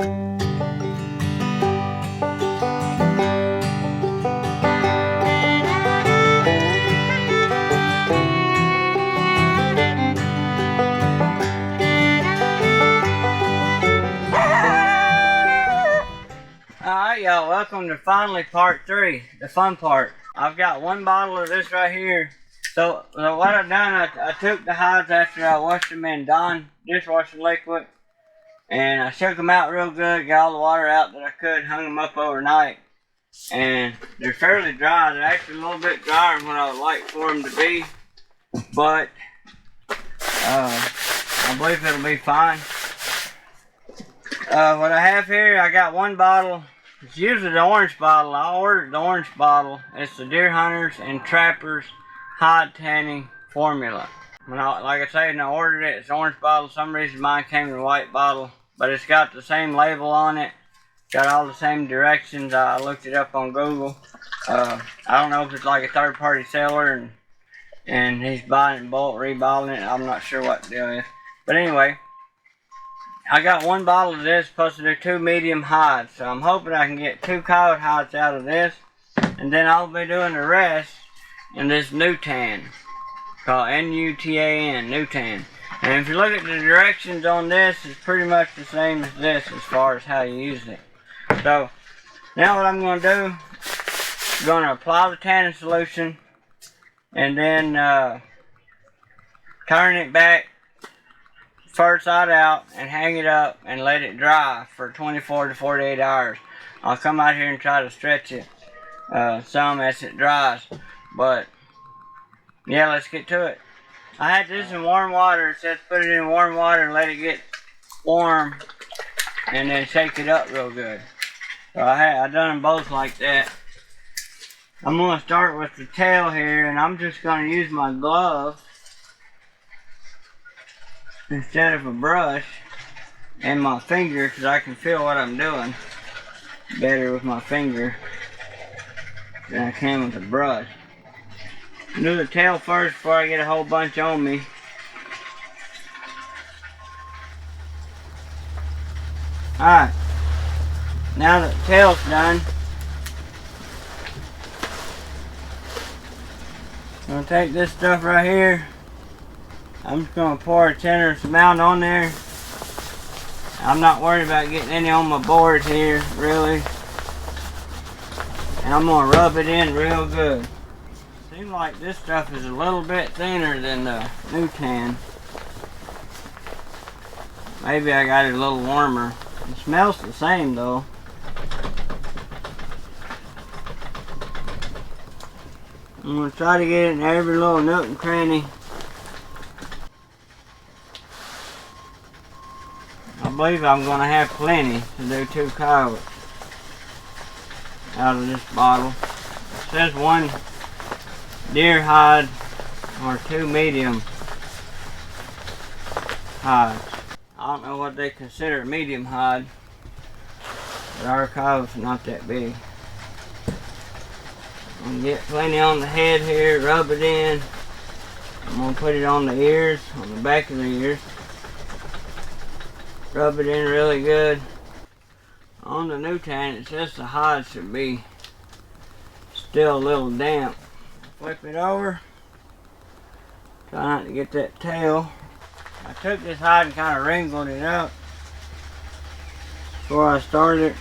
Alright y'all, welcome to finally part 3, the fun part. I've got one bottle of this right here. So what I've done, I took the hides after I washed them in Dawn dishwashing liquid. And I shook them out real good, got all the water out that I could, hung them up overnight. And they're fairly dry. They're actually a little bit drier than what I would like for them to be. But I believe it'll be fine. What I have here, I got one bottle. It's usually the orange bottle. I ordered the orange bottle. It's the Deer Hunters and Trappers Hide Tanning Formula. Like I say, when I ordered it, it's an orange bottle. For some reason mine came in a white bottle. But it's got the same label on it. Got all the same directions. I looked it up on Google. I don't know if it's like a third-party seller and he's buying it in bulk, rebottling it. I'm not sure what the deal is. But anyway, I got one bottle of this, plus there are 2 medium hides. So I'm hoping I can get 2 coyote hides out of this. And then I'll be doing the rest in this Nutan. Called N-U-T-A-N, Nutan. And if you look at the directions on this, it's pretty much the same as this as far as how you use it. So, now what I'm going to do, I'm going to apply the tanning solution. And then turn it back first side out and hang it up and let it dry for 24 to 48 hours. I'll come out here and try to stretch it some as it dries. But yeah, let's get to it. I had this in warm water. It says put it in warm water and let it get warm and then shake it up real good. So I done them both like that. I'm going to start with the tail here, and I'm just going to use my glove instead of a brush and my finger, because I can feel what I'm doing better with my finger than I can with a brush. Do the tail first before I get a whole bunch on me. Alright, now that the tail's done, I'm going to take this stuff right here. I'm just going to pour a generous amount on there. I'm not worried about getting any on my board here, really. And I'm going to rub it in real good. Seems like this stuff is a little bit thinner than the Nutan. Maybe I got it a little warmer. It smells the same though. I'm going to try to get it in every little nook and cranny. I believe I'm going to have plenty to do 2 coyotes out of this bottle. It says 1 deer hide or 2 medium hides. I don't know what they consider a medium hide, but our coyotes are not that big. I'm going to get plenty on the head here, rub it in. I'm going to put it on the ears, on the back of the ears. Rub it in really good. On the Nutan, it says the hide should be still a little damp. Flip it over. Try not to get that tail. I took this hide and kind of wrinkled it up before I started.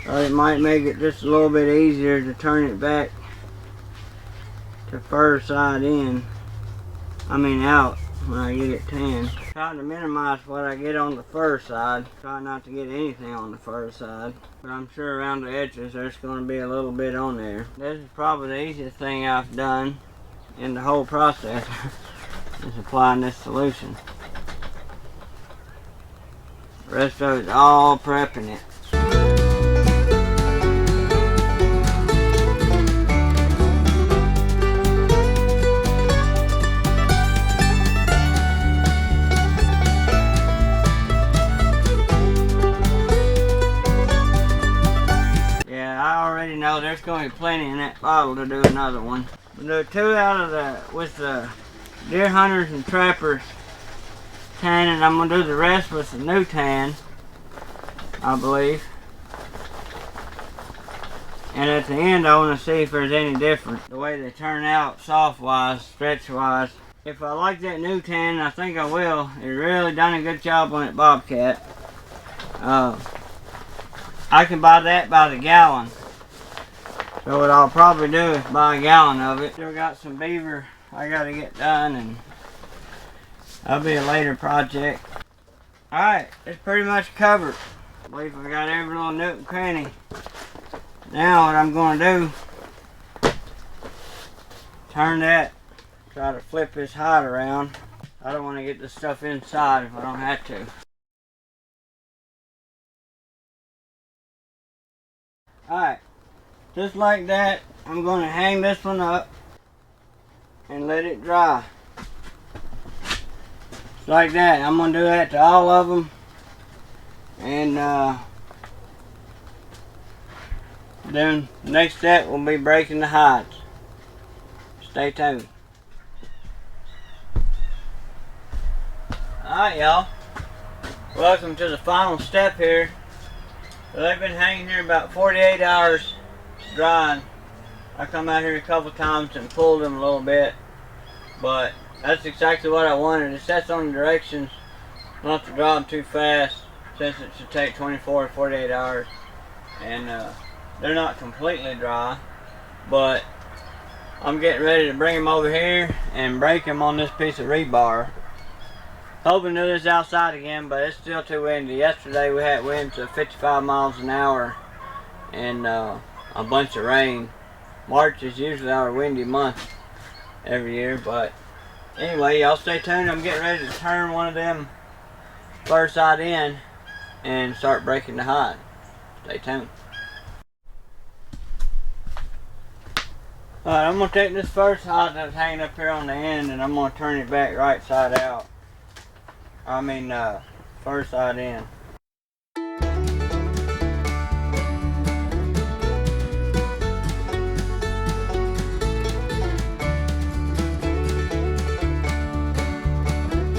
So it might make it just a little bit easier to turn it back to fur side in. I mean out when I get it tanned. Try to minimize what I get on the fur side. Try not to get anything on the fur side. But I'm sure around the edges there's going to be a little bit on there. This is probably the easiest thing I've done in the whole process is applying this solution. The rest of it's all prepping it. Know there's going to be plenty in that bottle to do another one. We'll do 2 out of with the Deer Hunters and Trappers tan, and I'm going to do the rest with the Nutan. I believe. And at the end, I want to see if there's any difference. The way they turn out, soft-wise, stretch-wise. If I like that new tan, I think I will. It really done a good job on that Bobcat. I can buy that by the gallon. So what I'll probably do is buy a gallon of it. Still got some beaver I gotta get done, and that'll be a later project. Alright, it's pretty much covered. I believe I got every little nook and cranny. Now what I'm gonna do, turn that, try to flip this hide around. I don't want to get the stuff inside if I don't have to. Alright, just like that, I'm going to hang this one up and let it dry. Just like that. I'm going to do that to all of them. And then the next step will be breaking the hides. Stay tuned. Alright, y'all. Welcome to the final step here. So they've been hanging here about 48 hours drying. I come out here a couple times and pulled them a little bit, but that's exactly what I wanted. It sets on the directions not to dry them too fast, since it should take 24 or 48 hours. And they're not completely dry, but I'm getting ready to bring them over here and break them on this piece of rebar. Hoping to do this outside again, but it's still too windy. Yesterday we had winds of 55 miles an hour and a bunch of rain. March is usually our windy month every year, but anyway, y'all stay tuned. I'm getting ready to turn one of them first side in and start breaking the hide. Stay tuned. Alright, I'm going to take this first hide that's hanging up here on the end, and I'm going to turn it back right side out. I mean, first side in.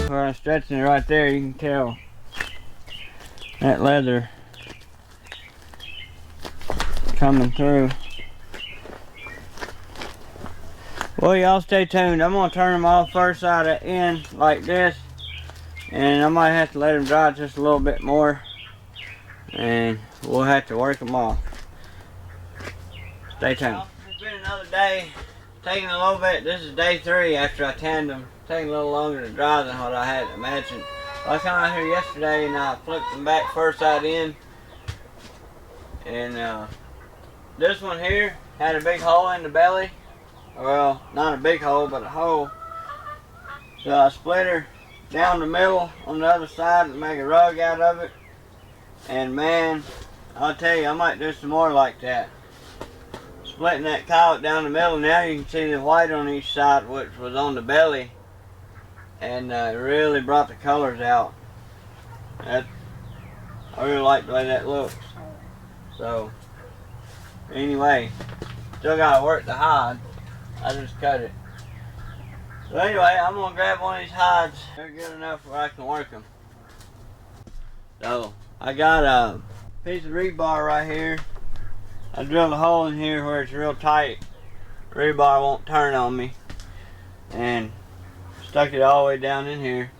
Where I'm stretching it right there, you can tell that leather coming through. Well, y'all stay tuned. I'm going to turn them all first side in like this. And I might have to let them dry just a little bit more, and we'll have to work them off. Stay tuned. Well, it's been another day, taking a little bit. This is day 3 after I tanned them. Taking a little longer to dry than what I had imagined. I came out here yesterday and I flipped them back first side in, and this one here had a big hole in the belly. Well, not a big hole, but a hole. So I split her down the middle on the other side and make a rug out of it. And man, I'll tell you, I might do some more like that. Splitting that coyote down the middle, now you can see the white on each side, which was on the belly, and it really brought the colors out. I really like the way that looks. So anyway, still gotta work the hide. I just cut it. So anyway, I'm going to grab one of these hides. They're good enough where I can work them. So, I got a piece of rebar right here. I drilled a hole in here where it's real tight. The rebar won't turn on me. And stuck it all the way down in here.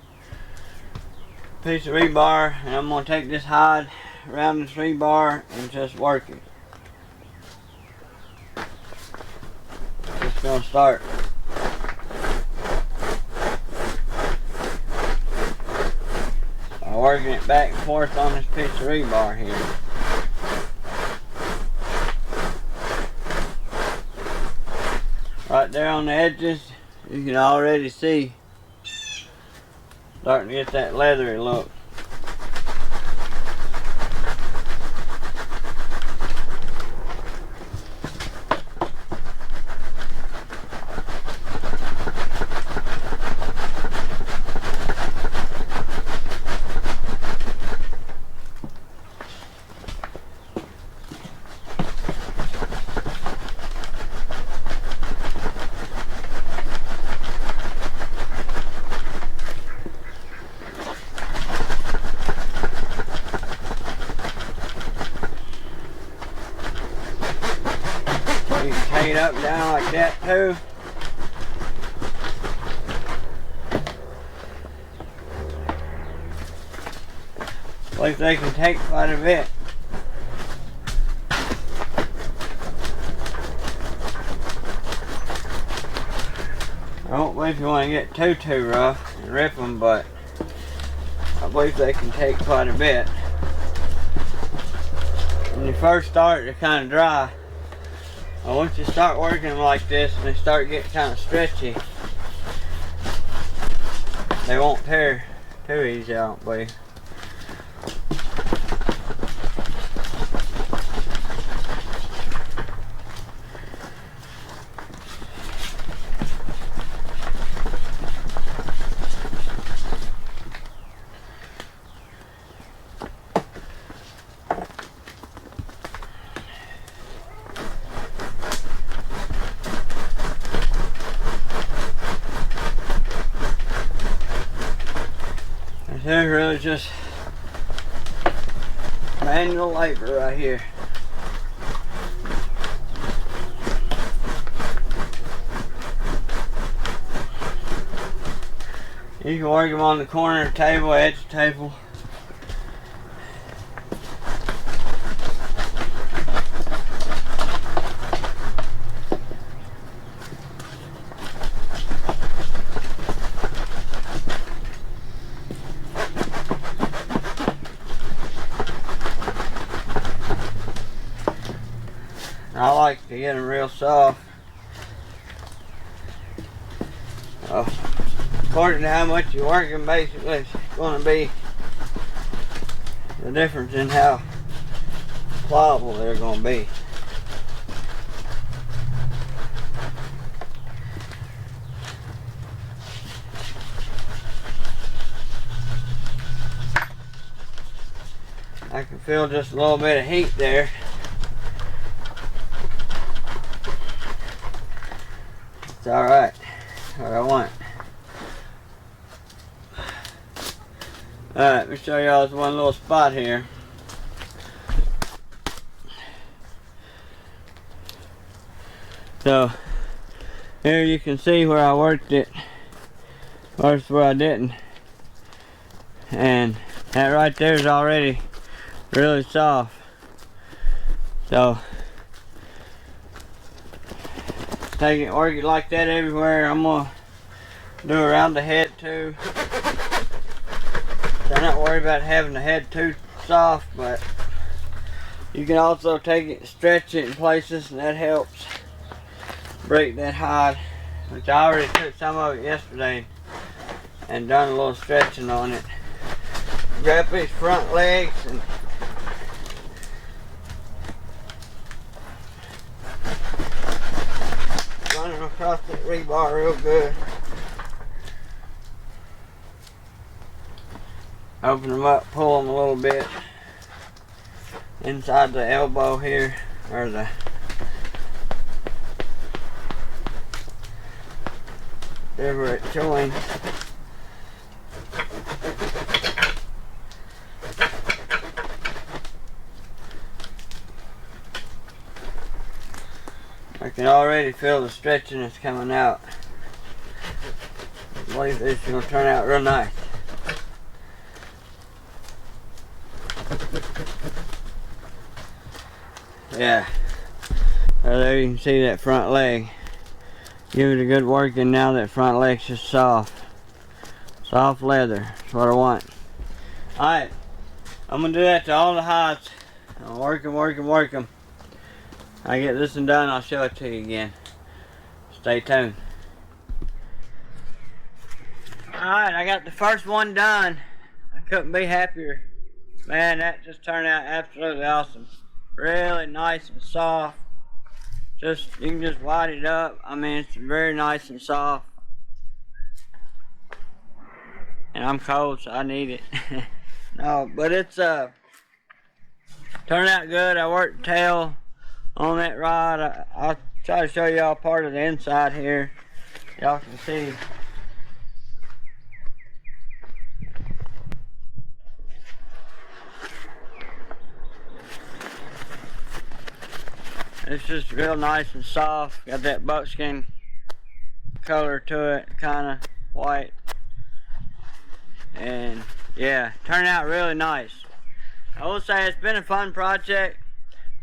Piece of rebar, and I'm going to take this hide around this rebar and just work it. Just going to start. Working it back and forth on this piece of rebar here. Right there on the edges, you can already see starting to get that leathery look. it up and down like that too. Like they can take quite a bit. I don't believe you want to get too rough and rip them, but I believe they can take quite a bit. When you first start, they're kind of dry. But once you start working them like this and they start getting kind of stretchy, they won't tear too easy, I don't believe. There's really just manual labor right here. You can work them on the corner table, edge table. I like to get them real soft. According to how much you're working, basically, it's going to be the difference in how pliable they're going to be. I can feel just a little bit of heat there. It's alright. What I want. Alright, let me show y'all this one little spot here. So, here you can see where I worked it versus where I didn't. And that right there is already really soft. So, take it, work it like that everywhere. I'm gonna do around the head too. So I'm not worried about having the head too soft, but you can also take it and stretch it in places, and that helps break that hide. Which I already took some of it yesterday and done a little stretching on it. Grab these front legs and running across that rebar real good. Open them up, pull them a little bit inside the elbow here, or the there where it's showing. I can already feel the stretching that's coming out. I believe this is going to turn out real nice. Yeah. So there you can see that front leg. Give it a good working now. That front leg's just soft. Soft leather. That's what I want. Alright. I'm going to do that to all the hides. I'll work them. I get this one done, I'll show it to you again. Stay tuned. Alright, I got the first one done. I couldn't be happier. Man, that just turned out absolutely awesome. Really nice and soft. You can just wide it up. I mean, it's very nice and soft. And I'm cold, so I need it. No, but it's turned out good. I worked the tail on that rod. I'll try to show y'all part of the inside here. Y'all can see. It's just real nice and soft. Got that buckskin color to it, kind of white. And yeah, turned out really nice. I will say it's been a fun project.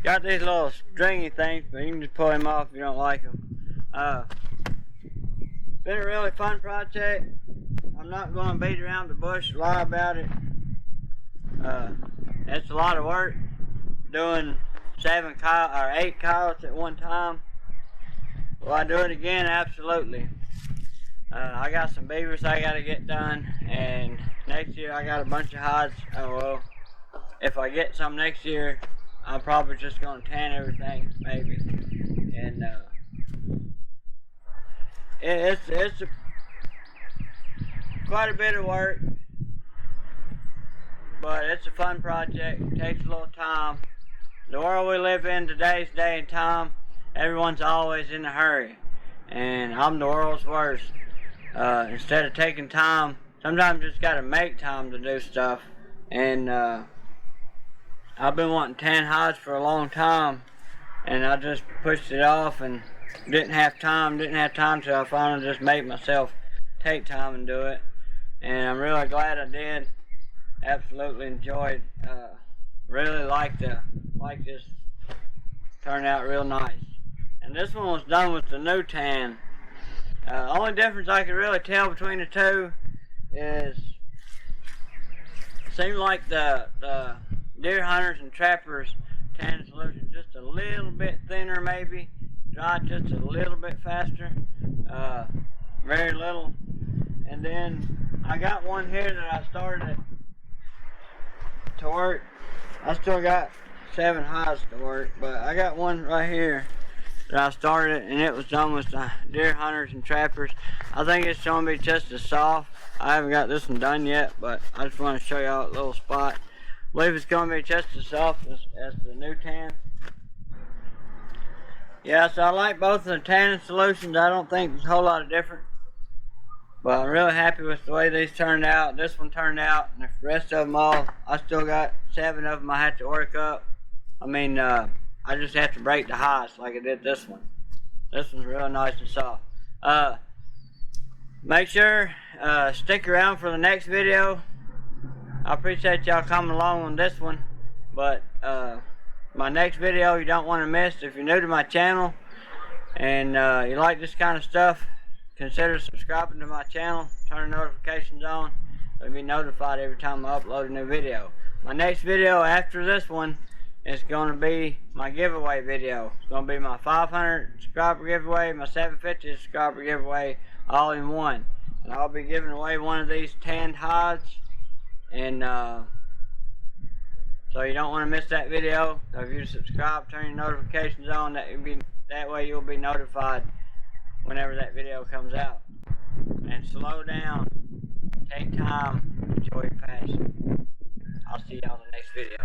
Got these little stringy things, but you can just pull them off if you don't like them. Been a really fun project. I'm not going to beat around the bush, lie about it. It's a lot of work doing 8 coyotes at one time. Will I do it again? Absolutely. I got some beavers I got to get done, and next year I got a bunch of hides. Oh well, if I get some next year, I'm probably just going to tan everything, maybe. And it's quite a bit of work, but it's a fun project. It takes a little time. The world we live in today's day and time, everyone's always in a hurry, and I'm the world's worst. Instead of taking time, sometimes you just gotta make time to do stuff. And I've been wanting tan hides for a long time, and I just pushed it off and didn't have time till I finally just made myself take time and do it. And I'm really glad I did. Absolutely enjoyed. Really like this. Turned out real nice. And this one was done with the new tan. Only difference I could really tell between the two is it seemed like the deer hunters and trappers tan solution just a little bit thinner, maybe dried just a little bit faster, very little. And then I got one here that I started to work. I still got 7 hides to work, but I got one right here that I started, and it was done with the deer hunters and trappers. I think it's going to be just as soft. I haven't got this one done yet, but I just want to show y'all a little spot. I believe it's going to be just as soft as the new tan. Yeah, so I like both of the tanning solutions. I don't think there's a whole lot of difference, but I'm really happy with the way these turned out. This one turned out, and the rest of them all, I still got 7 of them I had to work up. I mean, I just have to break the hides like I did this one. This one's real nice and soft. Make sure, stick around for the next video. I appreciate y'all coming along on this one, but my next video you don't want to miss. If you're new to my channel and you like this kind of stuff, consider subscribing to my channel, turn the notifications on, so you'll be notified every time I upload a new video. My next video after this one is going to be my giveaway video. It's going to be my 500 subscriber giveaway, my 750 subscriber giveaway, all in one. And I'll be giving away one of these tanned hides. And so you don't want to miss that video. So if you subscribe, turn your notifications on. That way you'll be notified whenever that video comes out. And slow down, take time, enjoy your passion. I'll see y'all in the next video.